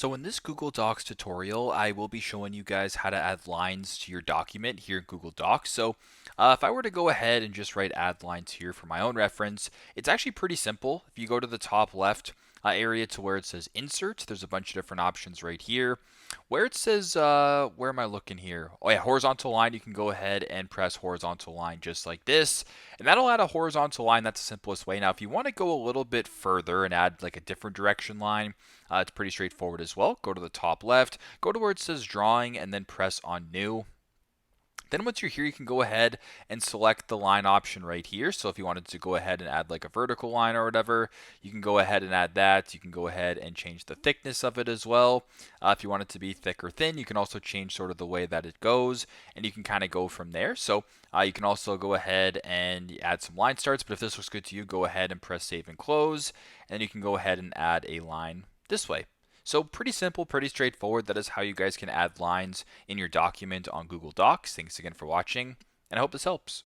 So in this Google Docs tutorial, I will be showing you guys how to add lines to your document here in Google Docs. So if I were to go ahead and just write add lines here for my own reference, it's actually pretty simple. If you go to the top left area to where it says insert, there's a bunch of different options right here. Where it says, where am I looking here? Oh yeah, horizontal line, you can go ahead and press horizontal line just like this. And that'll add a horizontal line. That's the simplest way. Now, if you want to go a little bit further and add like a different direction line, it's pretty straightforward as well. Go to the top left, go to where it says drawing, and then press on new. Then once you're here, you can go ahead and select the line option right here. So if you wanted to go ahead and add like a vertical line or whatever, you can go ahead and add that. You can go ahead and change the thickness of it as well. If you want it to be thick or thin, you can also change sort of the way that it goes, and you can kind of go from there. So you can also go ahead and add some line starts, but if this looks good to you, go ahead and press save and close, and you can go ahead and add a line this way. So pretty simple, pretty straightforward. That is how you guys can add lines in your document on Google Docs. Thanks again for watching, and I hope this helps.